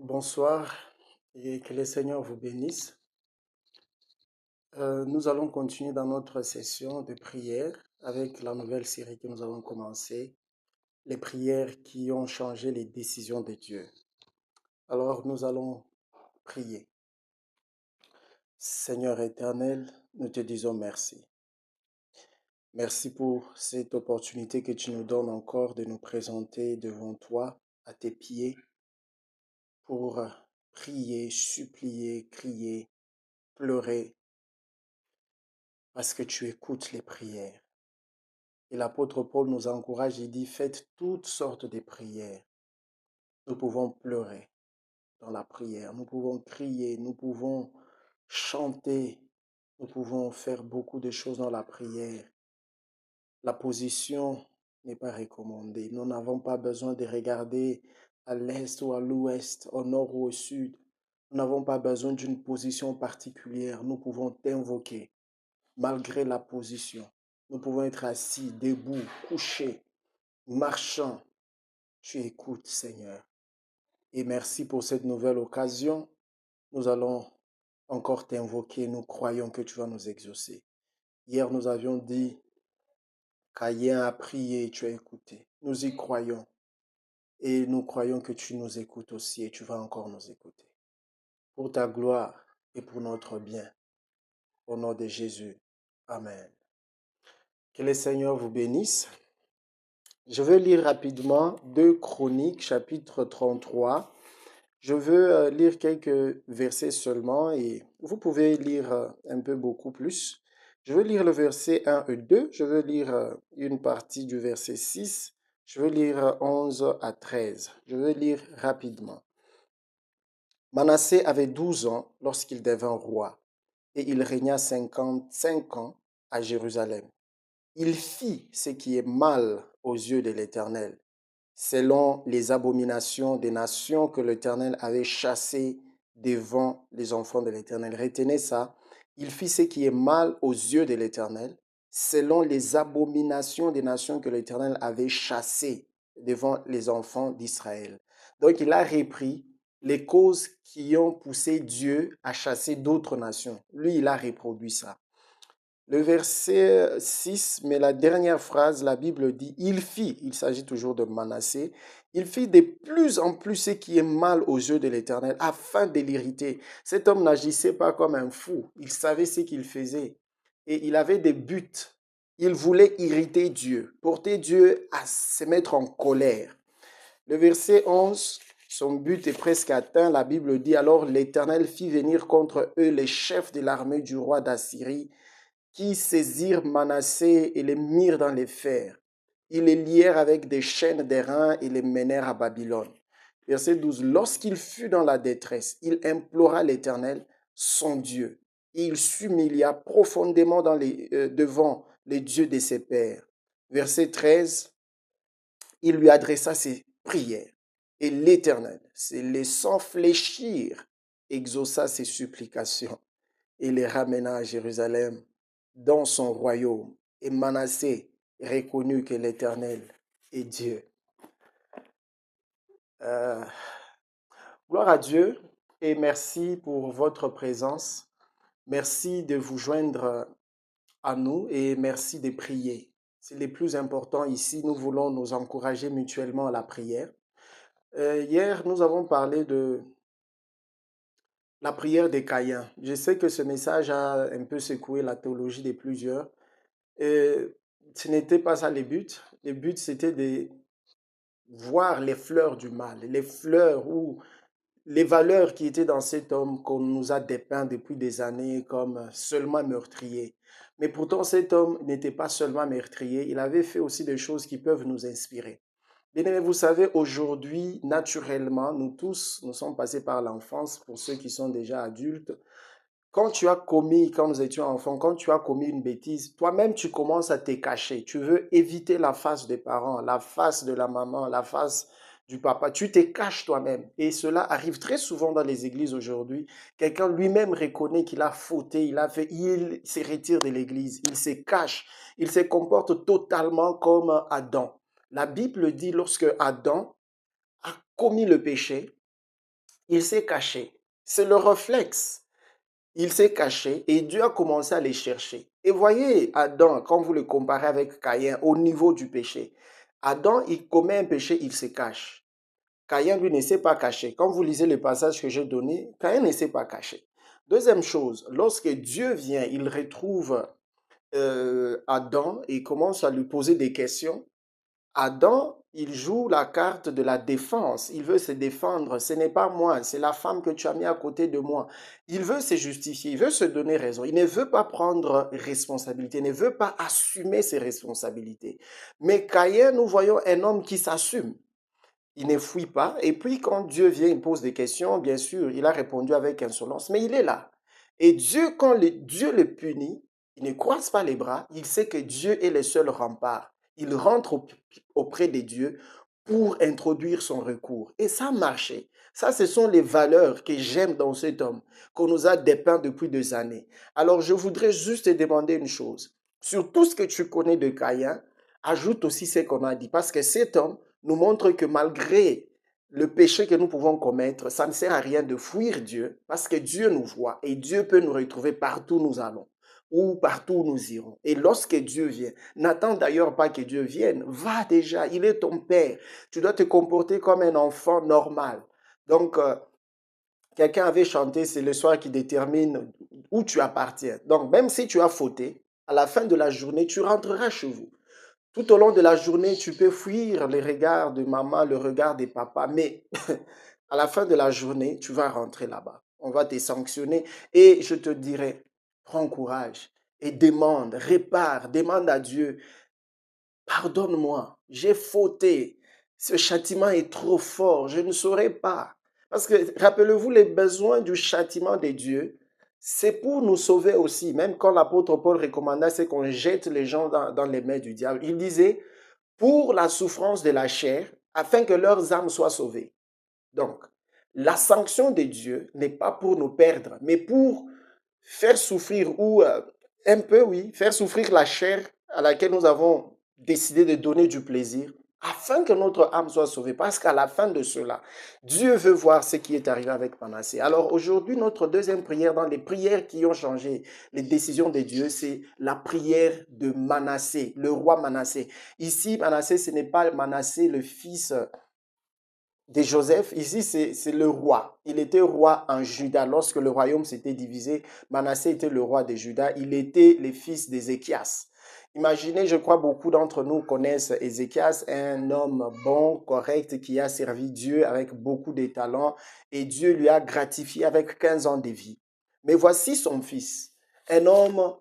Bonsoir et que le Seigneur vous bénisse. Nous allons continuer dans notre session de prière avec la nouvelle série que nous avons commencée, les prières qui ont changé les décisions de Dieu. Alors nous allons prier. Seigneur éternel, nous te disons merci. Merci pour cette opportunité que tu nous donnes encore de nous présenter devant toi, à tes pieds, pour prier, supplier, crier, pleurer, parce que tu écoutes les prières. Et l'apôtre Paul nous encourage et dit, faites toutes sortes de prières. Nous pouvons pleurer dans la prière, nous pouvons crier, nous pouvons chanter, nous pouvons faire beaucoup de choses dans la prière. La position n'est pas recommandée. Nous n'avons pas besoin de regarder à l'est ou à l'ouest, au nord ou au sud. Nous n'avons pas besoin d'une position particulière. Nous pouvons t'invoquer malgré la position. Nous pouvons être assis, debout, couchés, marchant. Tu écoutes, Seigneur. Et merci pour cette nouvelle occasion. Nous allons encore t'invoquer. Nous croyons que tu vas nous exaucer. Hier, nous avions dit, Caïn a prié et tu as écouté. Nous y croyons. Et nous croyons que tu nous écoutes aussi et tu vas encore nous écouter. Pour ta gloire et pour notre bien. Au nom de Jésus. Amen. Que le Seigneur vous bénisse. Je vais lire rapidement 2 Chroniques, chapitre 33. Je veux lire quelques versets seulement et vous pouvez lire un peu beaucoup plus. Je veux lire le verset 1 et 2. Je veux lire une partie du verset 6. Je veux lire 11 à 13. Je veux lire rapidement. Manassé avait 12 ans lorsqu'il devint roi et il régna 55 ans à Jérusalem. Il fit ce qui est mal aux yeux de l'Éternel, selon les abominations des nations que l'Éternel avait chassées devant les enfants de l'Éternel. Retenez ça, il fit ce qui est mal aux yeux de l'Éternel, selon les abominations des nations que l'Éternel avait chassées devant les enfants d'Israël. Donc il a repris les causes qui ont poussé Dieu à chasser d'autres nations. Lui, il a reproduit ça. Le verset 6, mais la dernière phrase, la Bible dit, il s'agit toujours de Manassé, il fit de plus en plus ce qui est mal aux yeux de l'Éternel, afin de l'irriter. Cet homme n'agissait pas comme un fou, il savait ce qu'il faisait et il avait des buts. Il voulait irriter Dieu, porter Dieu à se mettre en colère. Le verset 11, son but est presque atteint. La Bible dit, alors l'Éternel fit venir contre eux les chefs de l'armée du roi d'Assyrie, qui saisirent Manassé et les mirent dans les fers. Ils les lièrent avec des chaînes d'airain et les menèrent à Babylone. Verset 12. Lorsqu'il fut dans la détresse, il implora l'Éternel, son Dieu. Et il s'humilia profondément devant les dieux de ses pères. Verset 13. Il lui adressa ses prières. Et l'Éternel, se laissant fléchir, exauça ses supplications et les ramena à Jérusalem dans son royaume. Et Manassé reconnut que l'Éternel est Dieu. Gloire à Dieu et merci pour votre présence. Merci de vous joindre à nous et merci de prier. C'est le plus important ici. Nous voulons nous encourager mutuellement à la prière. Hier, nous avons parlé de la prière des Caïens. Je sais que ce message a un peu secoué la théologie de plusieurs. Ce n'était pas ça le but. Le but, c'était de voir les fleurs du mal, les fleurs ou les valeurs qui étaient dans cet homme qu'on nous a dépeint depuis des années comme seulement meurtrier. Mais pourtant, cet homme n'était pas seulement meurtrier, il avait fait aussi des choses qui peuvent nous inspirer. Bien-aimés, vous savez, aujourd'hui, naturellement, nous tous, nous sommes passés par l'enfance, pour ceux qui sont déjà adultes. Quand nous étions enfants, quand tu as commis une bêtise, toi-même, tu commences à te cacher. Tu veux éviter la face des parents, la face de la maman, la face du papa. Tu te caches toi-même. Et cela arrive très souvent dans les églises aujourd'hui. Quelqu'un lui-même reconnaît qu'il a fauté, il se retire de l'église, il se cache, il se comporte totalement comme Adam. La Bible dit lorsque Adam a commis le péché, Il s'est caché. C'est le réflexe. Il s'est caché et Dieu a commencé à les chercher. Et voyez Adam, quand vous le comparez avec Caïn au niveau du péché, Adam, il commet un péché, il se cache. Caïn, lui, ne s'est pas caché. Quand vous lisez le passage que j'ai donné, Caïn ne s'est pas caché. Deuxième chose, lorsque Dieu vient, il retrouve Adam et commence à lui poser des questions. Adam, il joue la carte de la défense. Il veut se défendre. Ce n'est pas moi, c'est la femme que tu as mis à côté de moi. Il veut se justifier, il veut se donner raison. Il ne veut pas prendre responsabilité, il ne veut pas assumer ses responsabilités. Mais Caïn, nous voyons un homme qui s'assume. Il ne fuit pas. Et puis, quand Dieu vient, il pose des questions, bien sûr, il a répondu avec insolence, mais il est là. Et Dieu, quand Dieu le punit, il ne croise pas les bras, il sait que Dieu est le seul rempart. Il rentre auprès de Dieu pour introduire son recours. Et ça a marché. Ça, ce sont les valeurs que j'aime dans cet homme, qu'on nous a dépeint depuis des années. Alors, je voudrais juste te demander une chose. Sur tout ce que tu connais de Caïn, ajoute aussi ce qu'on a dit. Parce que cet homme nous montre que malgré le péché que nous pouvons commettre, ça ne sert à rien de fuir Dieu, parce que Dieu nous voit et Dieu peut nous retrouver partout où nous allons ou partout où nous irons. Et lorsque Dieu vient, n'attends d'ailleurs pas que Dieu vienne, va déjà, il est ton Père. Tu dois te comporter comme un enfant normal. Donc, quelqu'un avait chanté, c'est le soir qui détermine où tu appartiens. Donc, même si tu as fauté, à la fin de la journée, tu rentreras chez vous. Tout au long de la journée, tu peux fuir les regards de maman, le regard des papas, mais à la fin de la journée, tu vas rentrer là-bas. On va te sanctionner et je te dirai, prends courage et demande, répare, demande à Dieu, pardonne-moi, j'ai fauté. Ce châtiment est trop fort, je ne saurais pas. Parce que rappelez-vous, les besoins du châtiment de Dieu, c'est pour nous sauver aussi. Même quand l'apôtre Paul recommanda, c'est qu'on jette les gens dans les mains du diable. Il disait, pour la souffrance de la chair, afin que leurs âmes soient sauvées. Donc, la sanction de Dieu n'est pas pour nous perdre, mais pour faire souffrir ou un peu, oui, faire souffrir la chair à laquelle nous avons décidé de donner du plaisir, afin que notre âme soit sauvée. Parce qu'à la fin de cela, Dieu veut voir ce qui est arrivé avec Manassé. Alors aujourd'hui, notre deuxième prière dans les prières qui ont changé les décisions de Dieu, c'est la prière de Manassé, le roi Manassé. Ici, Manassé, ce n'est pas Manassé, le fils de Joseph. Ici, c'est le roi. Il était roi en Juda. Lorsque le royaume s'était divisé, Manassé était le roi de Juda. Il était le fils d'Ézéchias. Imaginez, je crois beaucoup d'entre nous connaissent Ézéchias, un homme bon, correct, qui a servi Dieu avec beaucoup de talents et Dieu lui a gratifié avec 15 ans de vie. Mais voici son fils, un homme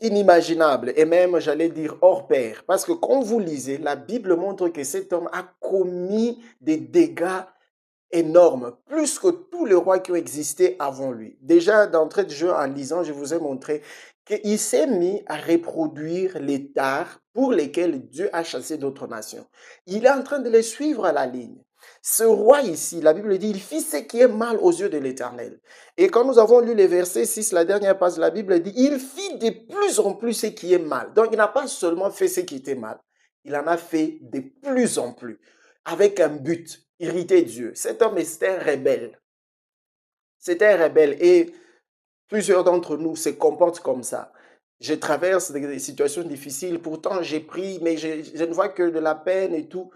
inimaginable et même, j'allais dire, hors pair. Parce que quand vous lisez, la Bible montre que cet homme a commis des dégâts énormes, plus que tous les rois qui ont existé avant lui. Déjà, d'entrée de jeu, en lisant, je vous ai montré qu'il s'est mis à reproduire les tares pour lesquels Dieu a chassé d'autres nations. Il est en train de les suivre à la ligne. Ce roi ici, la Bible dit, il fit ce qui est mal aux yeux de l'Éternel. Et quand nous avons lu les versets 6, la dernière page de la Bible dit, il fit de plus en plus ce qui est mal. Donc, il n'a pas seulement fait ce qui était mal, il en a fait de plus en plus, avec un but, irriter Dieu. Cet homme était un rebelle. C'était un rebelle et plusieurs d'entre nous se comportent comme ça. Je traverse des situations difficiles, pourtant j'ai pris, mais je ne vois que de la peine et tout.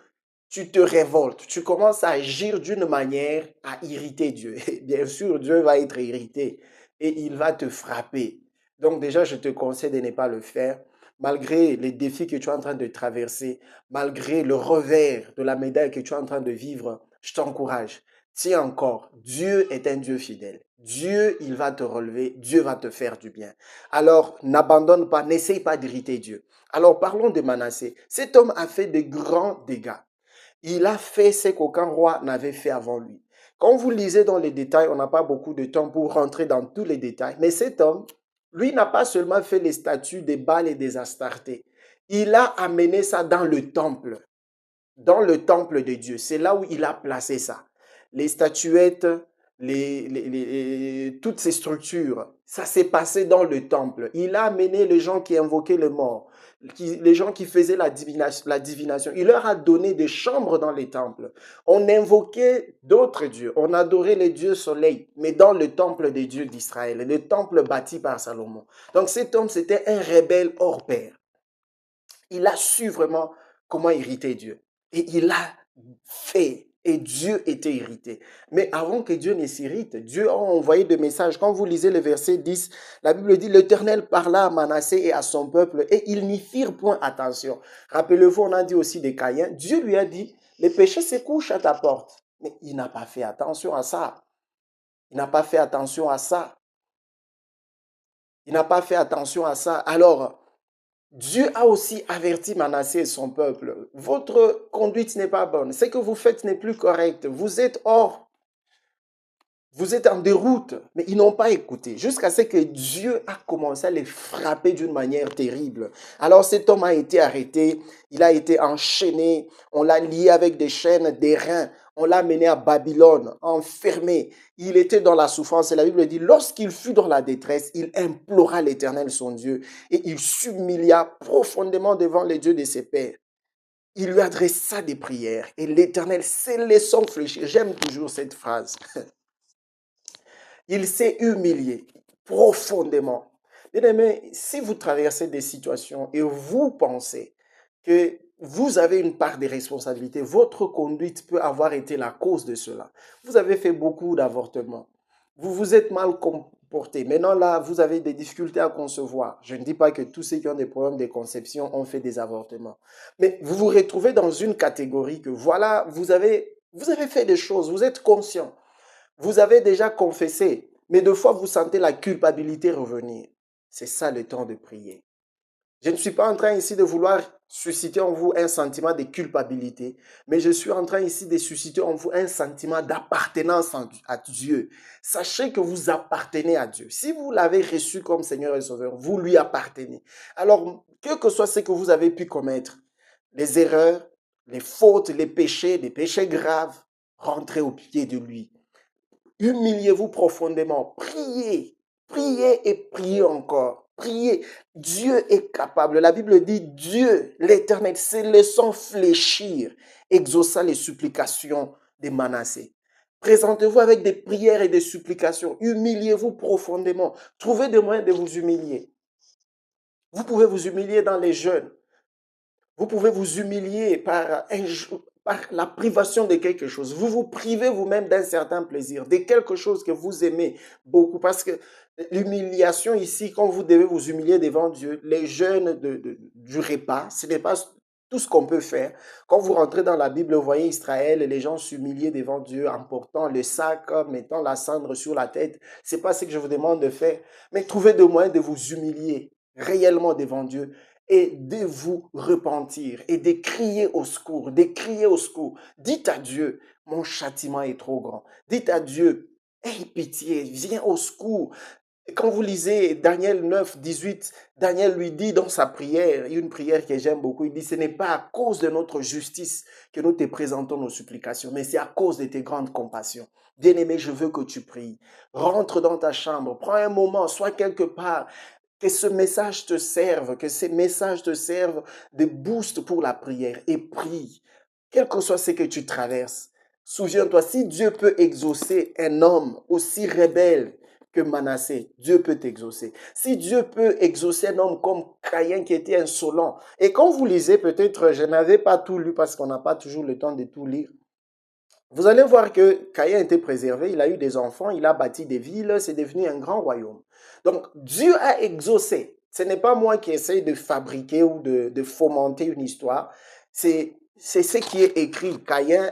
Tu te révoltes, tu commences à agir d'une manière à irriter Dieu. Et bien sûr, Dieu va être irrité et il va te frapper. Donc déjà, je te conseille de ne pas le faire, malgré les défis que tu es en train de traverser, malgré le revers de la médaille que tu es en train de vivre, je t'encourage. Tiens encore, Dieu est un Dieu fidèle. Dieu, il va te relever, Dieu va te faire du bien. Alors, n'abandonne pas, n'essaye pas d'irriter Dieu. Alors, parlons de Manassé. Cet homme a fait de grands dégâts. Il a fait ce qu'aucun roi n'avait fait avant lui. Quand vous lisez dans les détails, on n'a pas beaucoup de temps pour rentrer dans tous les détails, mais cet homme, lui, n'a pas seulement fait les statues des Baals et des Astartés. Il a amené ça dans le temple de Dieu. C'est là où il a placé ça. Les statuettes, toutes ces structures, ça s'est passé dans le temple. Il a amené les gens qui invoquaient le mort, les gens qui faisaient la divination, il leur a donné des chambres dans les temples. On invoquait d'autres dieux, on adorait les dieux soleil, mais dans le temple des dieux d'Israël, le temple bâti par Salomon. Donc cet homme, c'était un rebelle hors pair. Il a su vraiment comment irriter Dieu. Et il a fait. Et Dieu était irrité. Mais avant que Dieu ne s'irrite, Dieu a envoyé des messages. Quand vous lisez le verset 10, la Bible dit, l'Éternel parla à Manassé et à son peuple et ils n'y firent point attention. Rappelez-vous, on a dit aussi de Caïn. Dieu lui a dit, les péchés se couchent à ta porte. Mais il n'a pas fait attention à ça. Il n'a pas fait attention à ça. Il n'a pas fait attention à ça. Alors, Dieu a aussi averti Manassé et son peuple. Votre conduite n'est pas bonne. Ce que vous faites n'est plus correct. Vous êtes en déroute. Mais ils n'ont pas écouté. Jusqu'à ce que Dieu a commencé à les frapper d'une manière terrible. Alors cet homme a été arrêté. Il a été enchaîné. On l'a lié avec des chaînes, des reins. On l'a mené à Babylone, enfermé. Il était dans la souffrance. Et la Bible dit, lorsqu'il fut dans la détresse, il implora l'Éternel, son Dieu, et il s'humilia profondément devant les dieux de ses pères. Il lui adressa des prières, et l'Éternel s'est laissé fléchir. J'aime toujours cette phrase. Il s'est humilié profondément. Bien-aimés, si vous traversez des situations et vous pensez que vous avez une part de responsabilité, votre conduite peut avoir été la cause de cela. Vous avez fait beaucoup d'avortements. Vous vous êtes mal comporté. Maintenant, là, vous avez des difficultés à concevoir. Je ne dis pas que tous ceux qui ont des problèmes de conception ont fait des avortements. Mais vous vous retrouvez dans une catégorie que, voilà, vous avez fait des choses, vous êtes conscient. Vous avez déjà confessé, mais deux fois vous sentez la culpabilité revenir. C'est ça le temps de prier. Je ne suis pas en train ici de vouloir susciter en vous un sentiment de culpabilité, mais je suis en train ici de susciter en vous un sentiment d'appartenance à Dieu. Sachez que vous appartenez à Dieu. Si vous l'avez reçu comme Seigneur et Sauveur, vous lui appartenez. Alors, quel que soit ce que vous avez pu commettre, les erreurs, les fautes, les péchés graves, rentrez au pied de lui. Humiliez-vous profondément. Priez. Priez et priez encore. Priez. Dieu est capable. La Bible dit, Dieu, l'Éternel, se laissant fléchir, exauça les supplications de Manassé. Présentez-vous avec des prières et des supplications. Humiliez-vous profondément. Trouvez des moyens de vous humilier. Vous pouvez vous humilier dans les jeûnes. Vous pouvez vous humilier par la privation de quelque chose. Vous vous privez vous-même d'un certain plaisir, de quelque chose que vous aimez beaucoup. Parce que l'humiliation ici, quand vous devez vous humilier devant Dieu, les jeûnes du repas, ce n'est pas tout ce qu'on peut faire. Quand vous rentrez dans la Bible, vous voyez Israël, les gens s'humiliaient devant Dieu en portant le sac, mettant la cendre sur la tête. Ce n'est pas ce que je vous demande de faire. Mais trouvez des moyens de vous humilier réellement devant Dieu et de vous repentir et de crier au secours, de crier au secours. Dites à Dieu, mon châtiment est trop grand. Dites à Dieu, aie pitié, viens au secours. Et quand vous lisez Daniel 9, 18, Daniel lui dit dans sa prière, une prière que j'aime beaucoup, il dit, ce n'est pas à cause de notre justice que nous te présentons nos supplications, mais c'est à cause de tes grandes compassions. Bien-aimé, je veux que tu pries. Rentre dans ta chambre, prends un moment, sois quelque part. Que ce message te serve, que ces messages te servent de boost pour la prière et prie. Quel que soit ce que tu traverses, souviens-toi, si Dieu peut exaucer un homme aussi rebelle que Manassé, Dieu peut t'exaucer. Si Dieu peut exaucer un homme comme Caïn qui était insolent, et quand vous lisez, peut-être, je n'avais pas tout lu parce qu'on n'a pas toujours le temps de tout lire, vous allez voir que Caïn a été préservé, il a eu des enfants, il a bâti des villes, c'est devenu un grand royaume. Donc, Dieu a exaucé. Ce n'est pas moi qui essaye de fabriquer ou de fomenter une histoire. C'est ce qui est écrit. Caïn,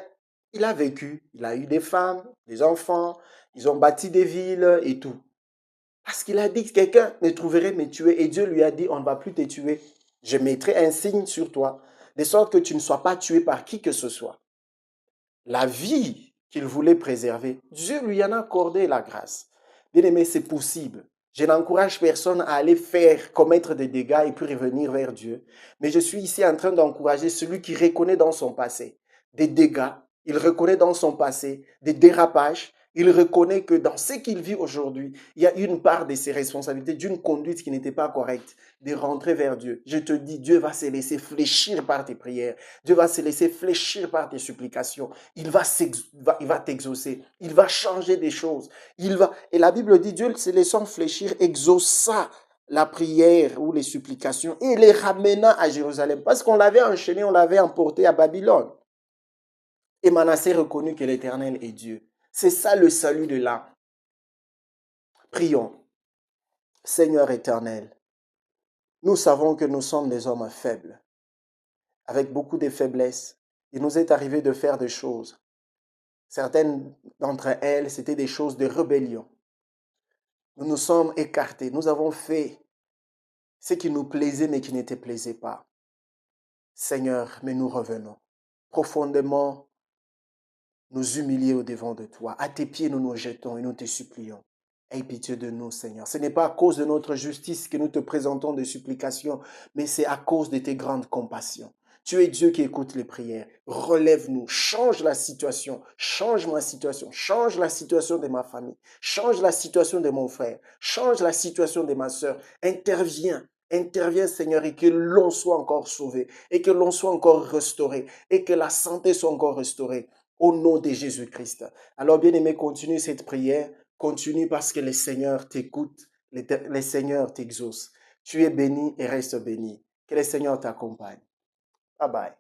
il a vécu, il a eu des femmes, des enfants, ils ont bâti des villes et tout. Parce qu'il a dit que quelqu'un ne trouverait me tuer et Dieu lui a dit, on ne va plus te tuer. Je mettrai un signe sur toi, de sorte que tu ne sois pas tué par qui que ce soit. La vie qu'il voulait préserver, Dieu lui en a accordé la grâce. Bien aimé, c'est possible. Je n'encourage personne à aller commettre des dégâts et puis revenir vers Dieu. Mais je suis ici en train d'encourager celui qui reconnaît dans son passé des dégâts, il reconnaît dans son passé des dérapages, Il reconnaît que dans ce qu'il vit aujourd'hui, il y a une part de ses responsabilités, d'une conduite qui n'était pas correcte, de rentrer vers Dieu. Je te dis, Dieu va se laisser fléchir par tes prières. Dieu va se laisser fléchir par tes supplications. Il va t'exaucer. Il va changer des choses. Et la Bible dit, Dieu se laissant fléchir, exauça la prière ou les supplications et les ramena à Jérusalem. Parce qu'on l'avait enchaîné, on l'avait emporté à Babylone. Et Manassé reconnut que l'Éternel est Dieu. C'est ça le salut de l'âme. Prions. Seigneur éternel, nous savons que nous sommes des hommes faibles, avec beaucoup de faiblesses. Il nous est arrivé de faire des choses. Certaines d'entre elles, c'était des choses de rébellion. Nous nous sommes écartés. Nous avons fait ce qui nous plaisait mais qui ne te plaisait pas. Seigneur, mais nous revenons profondément nous humilier au-devant de toi. À tes pieds, nous nous jetons et nous te supplions. Aie pitié de nous, Seigneur. Ce n'est pas à cause de notre justice que nous te présentons des supplications, mais c'est à cause de tes grandes compassions. Tu es Dieu qui écoute les prières. Relève-nous, change la situation, change ma situation, change la situation de ma famille, change la situation de mon frère, change la situation de ma soeur. Interviens, interviens, Seigneur, et que l'on soit encore sauvé, et que l'on soit encore restauré, et que la santé soit encore restaurée. Au nom de Jésus-Christ. Alors, bien-aimé, continue cette prière. Continue parce que le Seigneur t'écoute, le Seigneur t'exauce. Tu es béni et reste béni. Que le Seigneur t'accompagne. Bye bye.